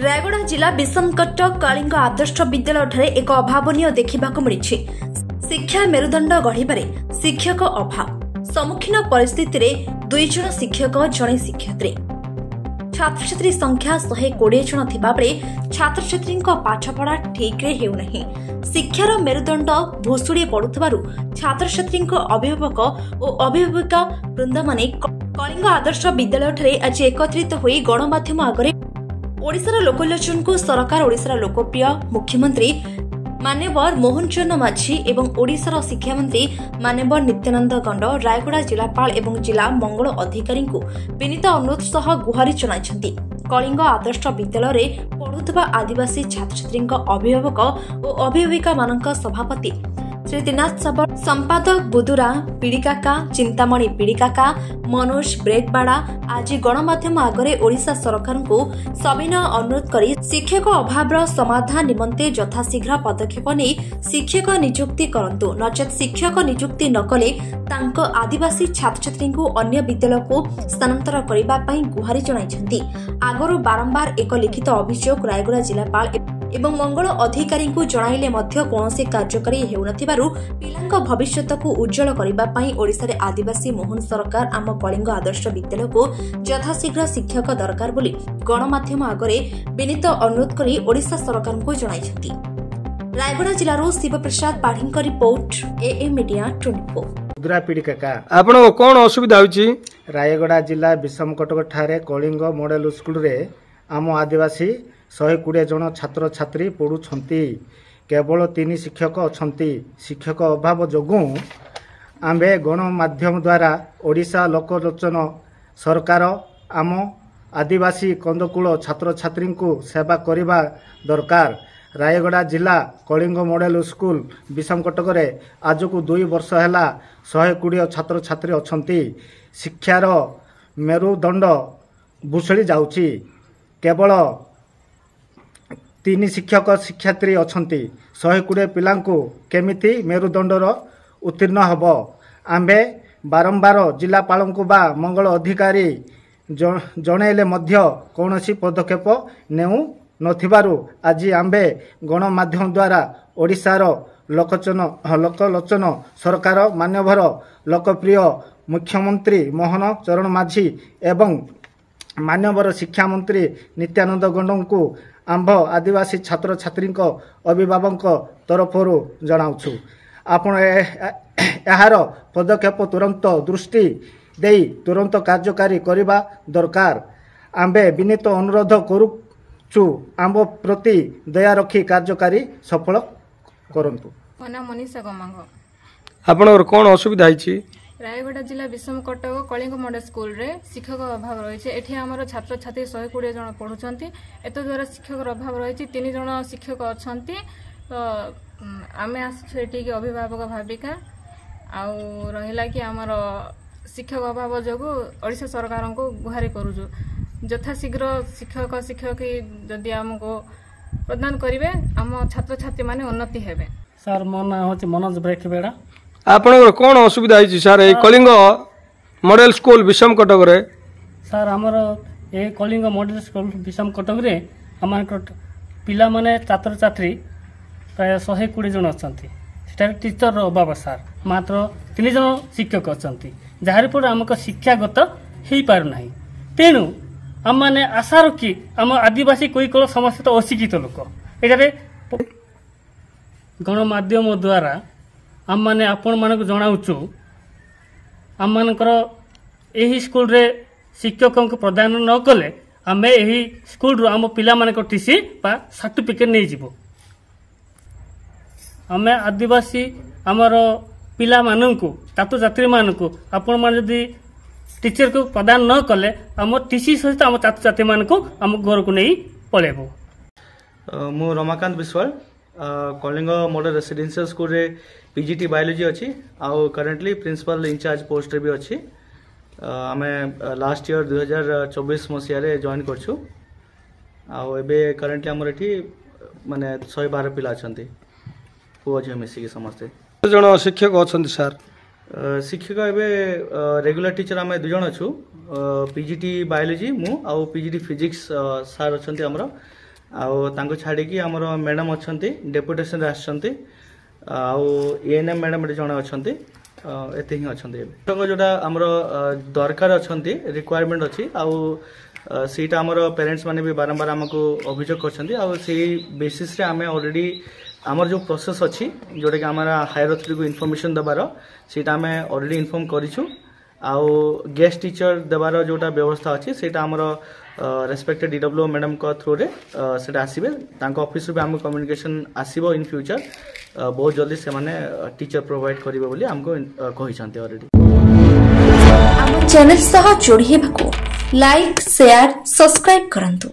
रायगड़ा जिला विषमकटक कलिंग आदर्श विद्यालय एक अभावन देखा मिली। शिक्षा मेरुदंड गढ़े शिक्षक अभाव सम्मुखीन परिस्थिति में 2 जन शिक्षक जड़े शिक्षयित्री। छात्र छात्री संख्या 120 जन थिबा बेले छात्र छात्री पाठपढ़ा ठीक रे हेउ नहीं। शिक्षार मेरुदंड भुशुड़ी पड़ुथिबारु छात्र छात्री अभिभावक और अभिभाविका वृंद माने कलिंग आदर्श विद्यालय आज एकत्रित होई गणमाध्यम आगरे ओडिशार लोकलोचन को सरकार ओडिशार लोकप्रिय मुख्यमंत्री मान्यवर मोहन चरण माझी एवं ओडिशार शिक्षा मंत्री मान्यवर नित्यानंद गंड रायगड़ा जिलापाल एवं जिला मंगल अधिकारी विनीत अनुरोध सह गुहारी जनाइछन्ति। कलिंग आदर्श विद्यालय पढ़ुवा आदिवासी छात्र छात्री अभिभावक और अभिभाविका मानक सभापति श्री त्रिनाथ साबर, संपादक बुदुरा पीड़िकाका, चिंतामणि पीड़िकाका, मनोज ब्रेकबाड़ा आज गणमाध्यम आगरे ओडिशा सरकार को सविनय अनुरोध करी शिक्षक अभाव समाधान निमंते यथाशीघ्र पदक्षेप नहीं शिक्षक नियुक्ति करंतु, नचेत शिक्षक नियुक्ति नकले तांको आदिवासी छात्र छात्री को अन्य विद्यालय को स्थानांतर करिबा पई गुहारी जणाइछन्ति। आगरो बारंबार एक लिखित अभियोग रायगड़ा जिलापाल एवं मंगल अधिकारी को जणाइले मध्य कोनोसी कार्यकारी हेउनथिबारु पिलांक भविष्यत को उज्जवल करिबा पई ओडिसा रे आदिवासी मोहन सरकार आम कलिंग आदर्श विद्यालय को यथाशीघ्र शिक्षक दरकार बोली गणमाध्यम आगरे विनीत अनुरोध करी ओडिशा सरकार को जणाइछन्ति। रायगड़ा जिल्लारो शिवप्रसाद पाढ़ीଙ୍କ रिपोर्ट एए मीडिया 24। दुरा पीड़िका का आपण कोन असुविधा होची? रायगड़ा जिला विषमकटक ठारे कलिंग मॉडल स्कूल रे आम आदिवासी 120 जन छात्र छात्री पढ़ुछंती। केवल 3 शिक्षक अछंती। शिक्षक अभाव जोगु आम्बे गणमाध्यम द्वारा ओडिशा लोकलोचन सरकार आम आदिवासी कंदकूल छात्र छात्री को सेवा करिबा दरकार। रायगड़ा जिला कलिंग मॉडल स्कूल विषमकटक रे आज को 2 वर्ष हैला 120 छात्र छात्री अछंती। शिक्षार मेरुदंड भुसुड़ी जाउची। केवल 3 शिक्षक शिक्षयित्री अछंती। 120 पिलांको केमिति मेरुदंडर उत्तीर्ण हब। आम्बे बारंबार जिलापालंकु बा मंगल अधिकारी जणैले मध्य कौनसी पदक्षेप नेउ नथिबारु आज आम्बे गणमाध्यम द्वारा ओडिशार लोकलोचन सरकार मान्यवर लोकप्रिय मुख्यमंत्री मोहन चरण माझी एवं मान्यवर शिक्षा मंत्री नित्यानंद गंड को आंभ आदिवासी छात्र छात्री अभिभावक तरफ जनाऊँ आपण यार पदक्षेप तुरंत दृष्टि दे तुरंत कार्यकारी करने दरकार। आंबे विनीत अनुरोध करुचु आंब प्रति दया रखी कार्यकारी सफल करंतु। मनीषा गमांग आपण कोन असुविधा होची? रायगड़ा जिला विषमकटक कलिंग मॉडल स्कूल रे शिक्षक अभाव रही। एठी हमर छात्र छात्री 120 जन पढ़ुछंती। एत द्वारा शिक्षक अभाव रही। 3 जन शिक्षक अछंती। तो आमे आसी अभिभावक भाविका आउ रहिला कि हमर शिक्षक अभाव जोगु ओडिशा सरकार को गुहारी करूछु यथाशीघ्र शिक्षक शिक्षक जदि हमको प्रदान करिवे हम छात्र छात्री माने उन्नति हेबे। सर मो ना होची मनोज ब्रेकबेड़ा। आपण कोन असुविधा होची सर ए कलिंग मॉडल स्कूल विषमकटक रे? सर हमर ए कलिंग मॉडल स्कूल विषमकटक रे हमर पिला माने छात्र छात्री प्राय 120 जन अछंती। सेटार टीचर अभाव सर मात्र 3 जन शिक्षक अछंती जहार पर हमक शिक्षागत हेई पार नाही। तेनु हम माने आशा रखी हम आदिवासी कोई कोल समस्त अशिक्षित लोक एटारे गणमाध्यम द्वारा आम मैंने आपण मानक जनाऊँ आम मानकर यही स्कूल रे शिक्षकों को प्रदान न कले आम यही स्कूल आम पिला मानक टीसी बा सर्टिफिकेट नहीं जीवो। आम आदिवासी आमर पिला मानक छात्र छात्री मानक आपण मान जदि टीचर को प्रदान न कले आम टीसी सहित आम छात्र छात्री मानक आम घर को नहीं पळेबो। मु Ramakant Biswal Kalinga model residential school रे पीजीटी बायोलॉजी अच्छी आउ करेंटली प्रिंसिपल इंचार्ज पोस्ट रे भी अच्छी। आमे लास्ट ईयर 2024 मसीह जॉइन करछु आउ एबे करेंटली हमर एठी माने 112 पिला अछंती पुओ जे मिसी के समस्त जण शिक्षक अछंती सर। शिक्षक एबे रेगुलर टीचर आमे 2 जण अछु। पीजीटी बायोलॉजी मु आउ पीजीटी फिजिक्स सर अछंती हमर आउ छाड़ी आमर मैडम अच्छा डेपुटेशन आसछन्ति आउ एएनएम मैडम जड़े अच्छा एत ही अच्छा जोटा आम दरकार अच्छा रिक्वायरमेंट अच्छी आउ सीटा आमर पेरेंट्स माने भी बारंबार आमको अभियोग कर बेसिस रे आमे ऑलरेडी आमर जो प्रोसेस अच्छी जोटा कि आम हायर अथॉरिटी को इनफॉरमेशन देवार सीटा आमे ऑलरेडी इनफॉर्म करिछु आउ गेस्ट टीचर देवार जोटा व्यवस्था अच्छी सेटा आमर रेस्पेक्टेड डीडब्ल्यू मैडम को थ्रू रे सेटा आसीबे तांको ऑफिस रे हमको कम्युनिकेशन आसीबो इन फ्यूचर बहुत जल्दी से माने टीचर प्रोवाइड करिवे बोली हमको कहि छांते ऑलरेडी। हम चैनल सह जोड़ी हेबाको लाइक शेयर सब्सक्राइब करंतु।